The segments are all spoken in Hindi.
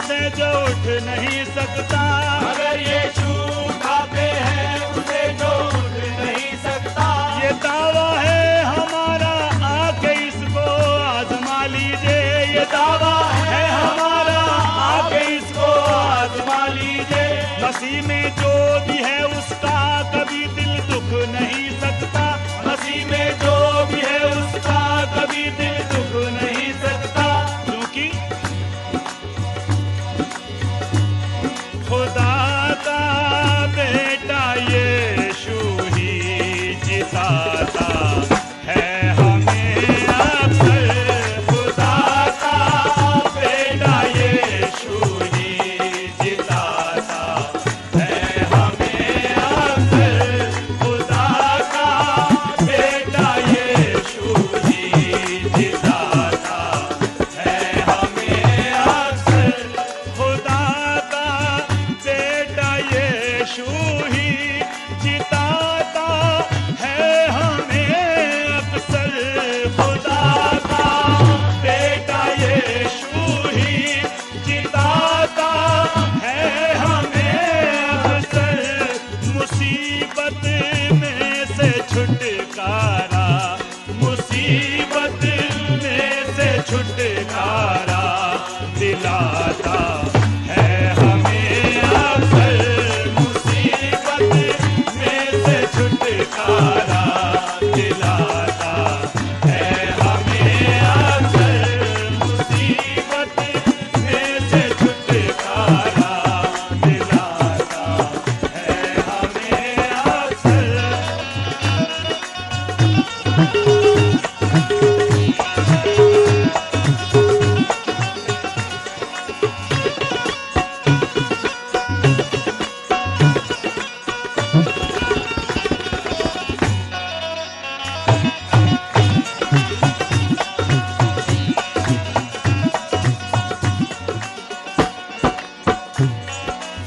उसे जो उठ नहीं सकता, अगर यीशु उठाते हैं उसे जो उठ नहीं सकता। ये दावा है हमारा, आके इसको आजमा लीजिए। ये दावा है हमारा, आके इसको आजमा लीजिए। मसीह में जो भी है उसका कभी दिल दुख नहीं सकता, मसीह में जो भी है उसका कभी दिल दुख नहीं सकता, क्योंकि खुदा का बेटा यीशु ही जिताता है हमें अक्सर। खुदा का बेटा यीशु ही जिताता है हमें अक्सर। खुदा का बेटा यीशु ही जिताता है हमें अक्सर। खुदा का बेटा यीशु ही जिताता है हमें अक्सर। खुदा का बेटा यीशु ही जिताता है हमें अक्सर। मुसीबत में से छुटकारा, मुसीबत में से छुटकारा दिलाता है हमें अक्सर। मुसीबत में से छुटकारा दिलाता है हमें अक्सर। मुसीबत में से छुटकारा दिलाता है हमें अक्सर।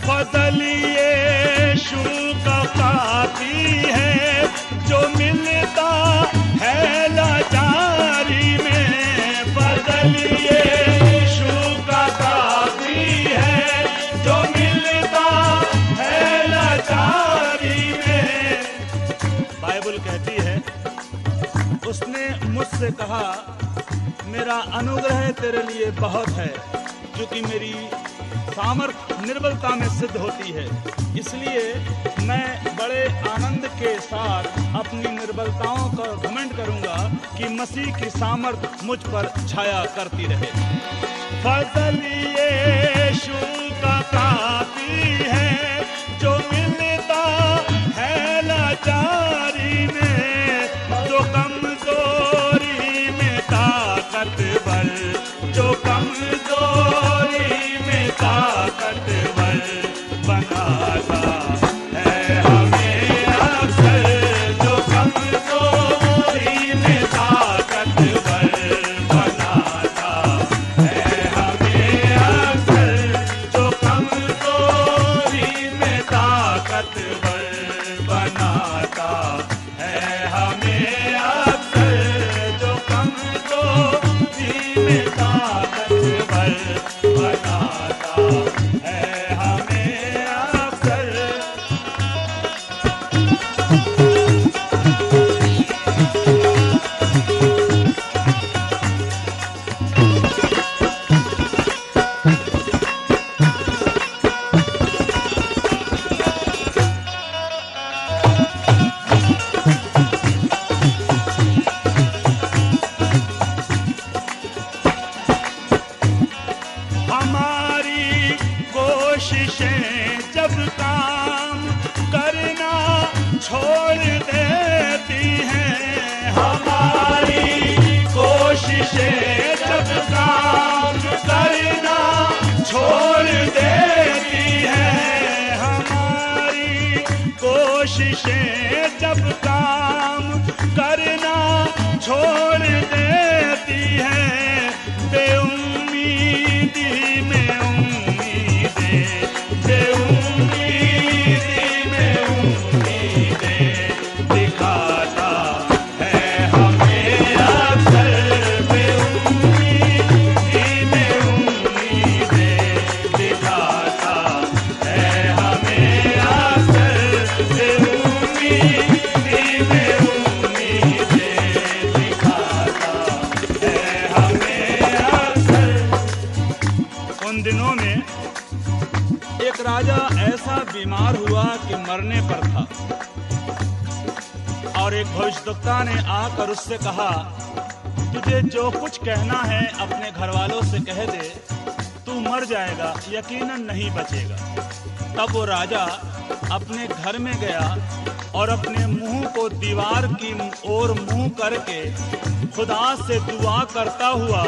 फजल यीशु का काफी है जो मिलता है लाचारी में। फजल यीशु का काफी है जो मिलता है लाचारी में। बाइबल कहती है, उसने मुझसे कहा मेरा अनुग्रह तेरे लिए बहुत है, क्योंकि मेरी सामर्थ निर्बलता में सिद्ध होती है। इसलिए मैं बड़े आनंद के साथ अपनी निर्बलताओं का घमंड करूंगा कि मसीह की सामर्थ मुझ पर छाया करती रहे। फजल यीशु का काफी है जो मिलता है लाचारी में। जो कमजोरी में ताकतवर, जो कमजोरी में ताकतवर बनाता है हमें अक्सर। जो कमजोरी में ताकतवर बनाता है हमें अक्सर। जो कमजोरी में ताकतवर बनाता है हमें अक्सर। जो कमजोरी में ताकतवर बनाता है हमें अक्सर। हमारी कोशिशें जब काम करना छोड़ देती हैं। हमारी कोशिशें जब काम करना छोड़ देती हैं। हमारी कोशिशें जब काम करना छोड़ देती हैं। बेउम्मीदी में उम्मीदें, बेउम्मीदी में उम्मीदें दिखाता दिनों में एक राजा ऐसा बीमार हुआ कि मरने पर था, और एक भविष्यवक्ता ने आकर उससे कहा, तुझे जो कुछ कहना है अपने घर वालों से कह दे, तू मर जाएगा, यकीनन नहीं बचेगा। तब वो राजा अपने घर में गया और अपने मुंह को दीवार की ओर मुंह करके खुदा से दुआ करता हुआ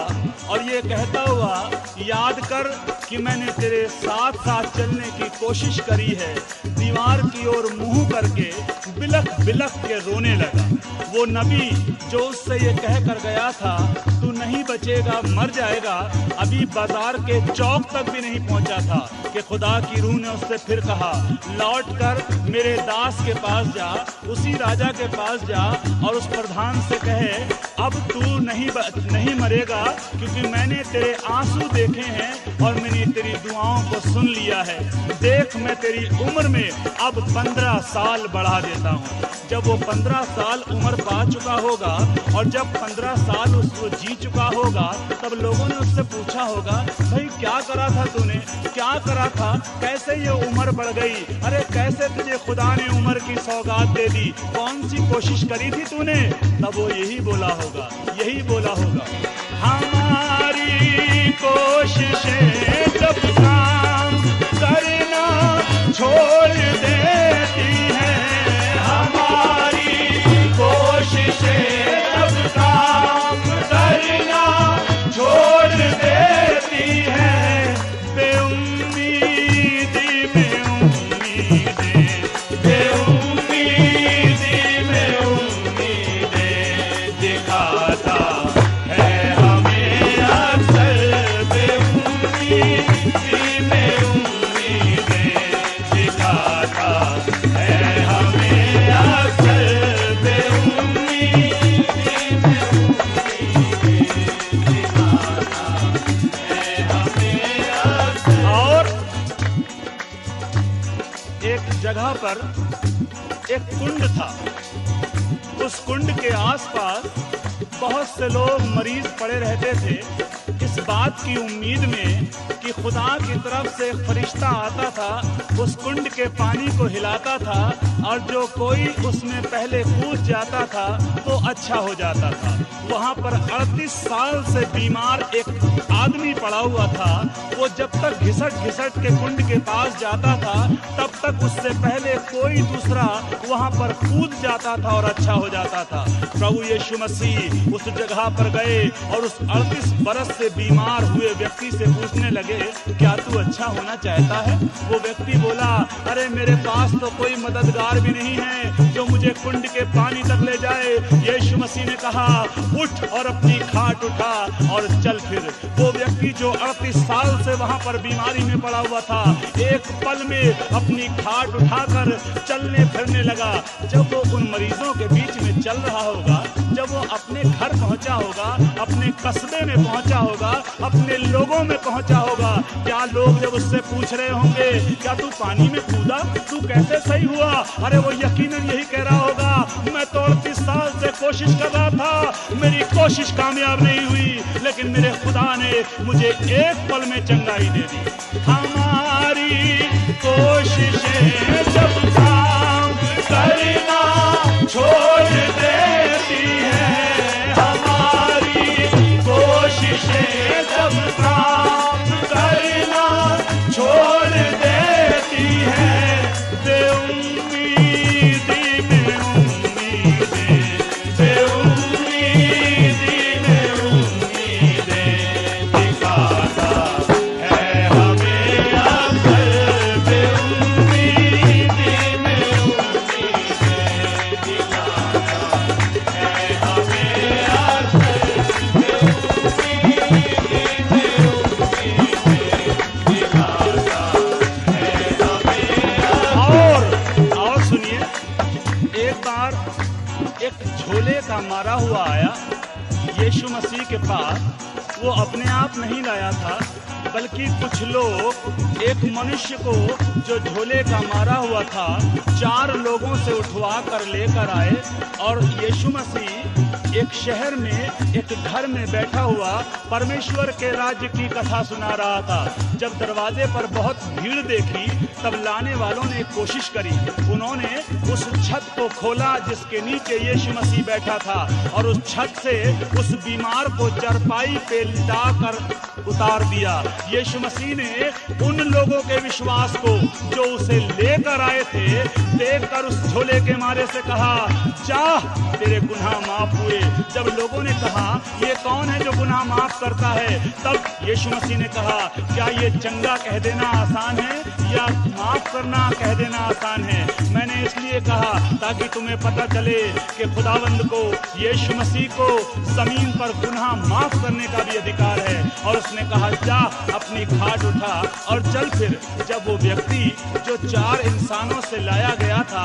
और ये कहता हुआ, याद कर कि मैंने तेरे साथ साथ चलने की कोशिश करी है। दीवार की ओर मुंह करके बिलख बिलख के रोने लगा। वो नबी जो उससे ये कह कर गया था, तू नहीं बचेगा, मर जाएगा, अभी बाजार के चौक तक भी नहीं पहुंचा था कि खुदा की रूह ने उससे फिर कहा, लौट कर मेरे दास के पास जा, उसी राजा के पास जा और उस प्रधान से कहे, अब तू नहीं मरेगा, क्योंकि मैंने तेरे आंसू देखे हैं और मैंने तेरी दुआओं को सुन लिया है। देख, मैं तेरी उम्र में अब 15 साल बढ़ा देता हूँ। जब वो 15 साल उम्र पा चुका होगा और जब 15 साल उसको जी चुका होगा, तब लोगों ने उससे पूछा होगा, भाई क्या करा था तूने, क्या करा था, कैसे ये उम्र बढ़ गई, अरे कैसे तुझे खुदा ने उम्र की सौगात दे दी, कौन सी कोशिश करी थी तूने? तब वो यही बोला होगा, हमारी कोशिशें जब काम करना छोड़ देती हैं, हमारी कोशिशें जब काम करना छोड़ देती हैं, बेउम्मीदी में उम्मीदें, बेउम्मीदी में उम्मीदें दिखाता है हमें अक्सर, बेउम्मीदी में उम्मीदें दिखाता है हमें अक्सर, बेउम्मीदी में उम्मीदें दिखाता है हमें अक्सर। और एक जगह पर एक कुंड था। उस कुंड के आसपास बहुत से लोग मरीज पड़े रहते थे, इस बात की उम्मीद में कि खुदा की तरफ से एक फरिश्ता आता था, उस कुंड के पानी को हिलाता था और जो कोई उसमें पहले कूद जाता था तो अच्छा हो जाता था। वहाँ पर 38 साल से बीमार एक आदमी पड़ा हुआ था। वो जब तक घिसट घिसट के कुंड के पास जाता था, तब तक उससे पहले कोई दूसरा वहाँ पर कूद जाता था और अच्छा हो जाता था। प्रभु यीशु मसीह उस जगह पर गए और उस 38 बरस से बीमार हुए व्यक्ति से पूछने लगे, क्या तू अच्छा होना चाहता है? वो व्यक्ति बोला, अरे मेरे पास तो कोई मददगार भी नहीं है जो मुझे कुंड के पानी तक ले जाए। यीशु मसीह ने कहा, उठ और अपनी खाट उठा और चल फिर। वो व्यक्ति जो 38 साल से वहां पर बीमारी में पड़ा हुआ था, एक पल में अपनी खाट उठाकर चलने फिरने लगा। जब वो उन मरीजों के बीच में चल रहा होगा, जब वो अपने घर पहुंचा होगा, अपने कस्बे में पहुंचा होगा, अपने लोगों में पहुंचा होगा, क्या लोग जब उससे पूछ रहे होंगे, क्या तू पानी में कूदा, तू कैसे सही हुआ? अरे वो यकीनन यही कह रहा होगा, मैं तो 38 साल से कोशिश कर रहा था, मेरी कोशिश कामयाब नहीं हुई, लेकिन मेरे खुदा ने मुझे एक पल में चंगाई दे दी। हमारी कोशिशें जब काम करना छोड़ देती हैं, हमारी कोशिशें जब काम करना छोड़ देती हैं, बेउम्मीदी में उम्मीदें, बेउम्मीदी में उम्मीदें दिखाता है हमें अक्सर, बेउम्मीदी में उम्मीदें दिखाता है हमें अक्सर, बेउम्मीदी में उम्मीदें दिखाता है हमें। और सुनिए, एक बार एक झोले का मारा हुआ आया यीशु मसीह के पास। वो अपने आप नहीं लाया था, बल्कि कुछ लोग एक मनुष्य को जो झोले का मारा हुआ था, 4 लोगों से उठवा कर लेकर आए और यीशु मसीह एक शहर में एक घर में बैठा हुआ परमेश्वर के राज्य की कथा सुना रहा था। जब दरवाजे पर बहुत भीड़ देखी तब लाने वालों ने कोशिश करी। उन्होंने उस छत को खोला जिसके नीचे यीशु मसीह बैठा था और उस छत से उस बीमार को चरपाई पे लिटा कर उतार दिया। यीशु मसीह ने उन लोगों के विश्वास को जो उसे लेकर आए थे देखकर उस झोले के मारे से कहा, जा तेरे गुनाह माफ हुए। जब लोगों ने कहा ये कौन है जो गुनाह माफ करता है, तब यीशु मसीह ने कहा, क्या ये चंगा कह देना आसान है या माफ करना कह देना आसान है? मैंने इसलिए कहा ताकि तुम्हें पता चले कि खुदावंद को, यीशु मसीह को जमीन पर गुनाह माफ करने का भी अधिकार है। और उसने कहा, जा अपनी खाट उठा और चल। फिर जब वो व्यक्ति जो 4 इंसानों से लाया गया था,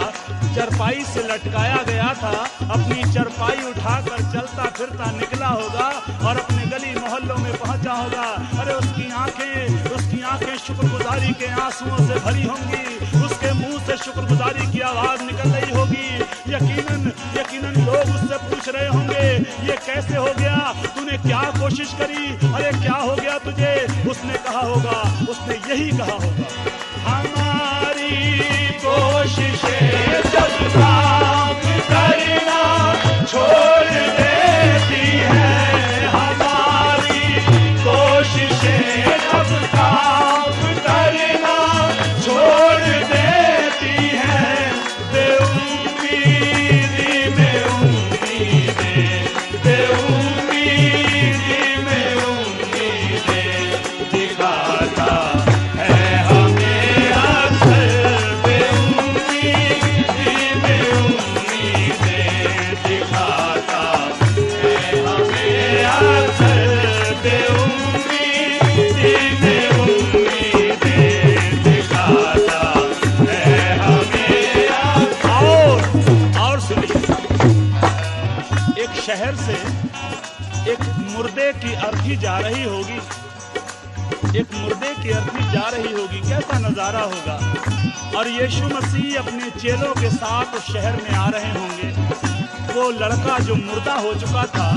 चरपाई से लटकाया गया था, अपनी चरपाई उठाकर चलता फिरता निकला होगा और अपने गली मोहल्लों में पहुंचा होगा, अरे उसकी आंखें शुक्रगुजारी के आंसुओं से भरी होंगी, उसके मुंह से शुक्रगुजारी की आवाज निकल रही होगी। यकीनन लोग उससे पूछ रहे होंगे, ये कैसे हो गया, तूने क्या कोशिश करी, अरे क्या हो गया तुझे? उसने कहा होगा, उसने यही कहा होगा, हमारी कोशिशें सब काम करना छोड़ देती है, हमारी कोशिशें सब काम करना छोड़ देती है, बेउम्मीदी में उम्मीदें, बेउम्मीदी में उम्मीदें दिखाता है हमें अक्सर, बेउम्मीदी में उम्मीदें दिखाता है हमें अक्सर, बेउम्मीदी में उम्मीदें दिखाता है हमें अक्सर। और सुनिए, एक शहर से एक मुर्दे की अर्थी जा रही होगी, एक मुर्दे की अर्थी जा रही होगी, कैसा नजारा होगा। और यीशु मसीह अपने चेलों के साथ उस शहर में आ रहे होंगे। वो लड़का जो मुर्दा हो चुका था,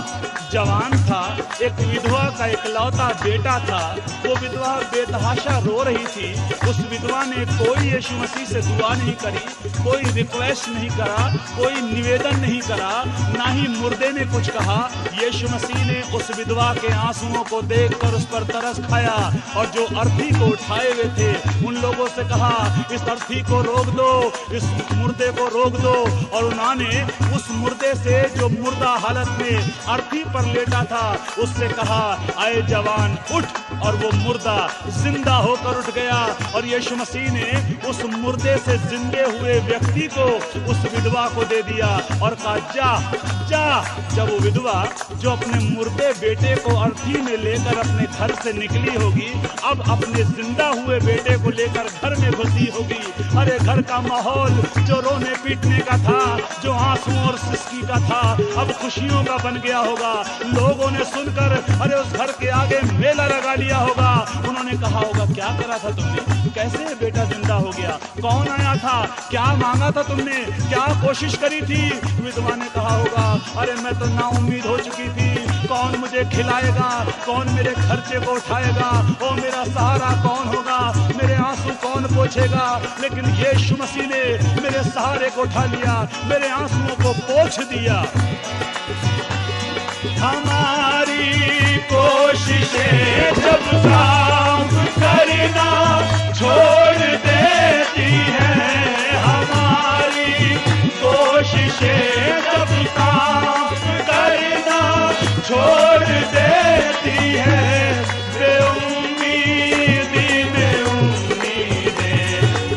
जवान था, एक विधवा का इकलौता बेटा था, वो विधवा बेतहाशा रो रही थी। उस विधवा ने कोई यीशु मसीह से दुआ नहीं करी, कोई रिक्वेस्ट नहीं करा, कोई निवेदन नहीं करा, ना ही मुर्दे ने कुछ कहा। यीशु मसीह ने उस विधवा के आंसुओं को देखकर उस पर तरस खाया और जो अर्थी को उठाए हुए थे उन लोगों से कहा, इस अर्थी को रोक दो, इस मुर्दे को रोक दो। और उन्होंने उस मुर्दे से जो मुर्दा हालत में अर्थी पर लेटा था उससे कहा, आए जवान उठ। और वो मुर्दा जिंदा होकर उठ गया और यीशु मसीह ने उस मुर्दे से जिंदे हुए व्यक्ति को उस विधवा को दे दिया और कहा, जा जा। जब वो विधवा जो अपने मुर्दे बेटे को अर्थी में लेकर अपने घर से निकली होगी, अब अपने जिंदा हुए बेटे को लेकर घर में घुसी होगी। अरे घर का माहौल जो रोने पीटने का था, जो आंसू और सिसकी का था, अब खुशियों का बन गया होगा। लोगों ने सुनकर अरे उस घर के आगे मेला लगा लिया होगा। उन्होंने कहा होगा, क्या करा था तुमने, कैसे बेटा जिंदा हो गया, कौन आया था, क्या मांगा था तुमने, क्या कोशिश करी थी? विधवा ने कहा होगा, अरे मैं तो नाउम्मीद हो चुकी थी, कौन मुझे खिलाएगा, कौन मेरे खर्चे को उठाएगा, ओ मेरा सहारा कौन होगा, मेरे आंसू कौन पोंछेगा। लेकिन यीशु मसीह ने मेरे सहारे को उठा लिया, मेरे आंसुओं को पोंछ दिया। हमारी कोशिशें जब काम करना छोड़ देती है, हमारी कोशिशें जब काम करना छोड़ देती है, बेउम्मीदी में उम्मीदें,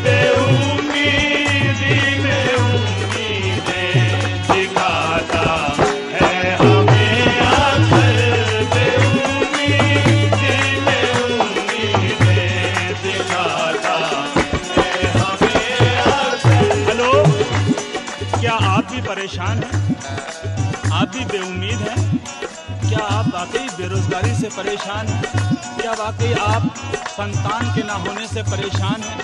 बेउम्मीदी में उम्मीदें दिखाता है हमें अक्सर, बेउम्मीदी में उम्मीदें दिखाता है हमें अक्सर। हेलो, क्या आप भी परेशान हैं? आप भी बेउम्मीद हैं? क्या आप वाकई बेरोजगारी से परेशान हैं? क्या वाकई आप संतान के ना होने से परेशान हैं?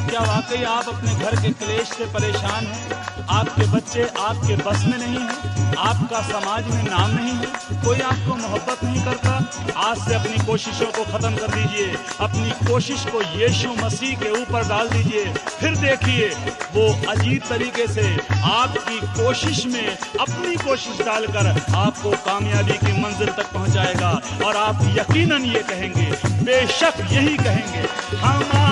क्या वाकई आप अपने घर के क्लेश से परेशान हैं? आपके बच्चे आपके बस में नहीं है, आपका समाज में नाम नहीं है, कोई आपको मोहब्बत नहीं करता, आज से अपनी कोशिशों को खत्म कर दीजिए, अपनी कोशिश को यीशु मसीह के ऊपर डाल दीजिए। फिर देखिए वो अजीब तरीके से आपकी कोशिश में अपनी कोशिश डालकर आपको कामयाबी की मंजिल तक पहुंचाएगा। और आप यकीनन ये कहेंगे, बेशक यही कहेंगे, हमारा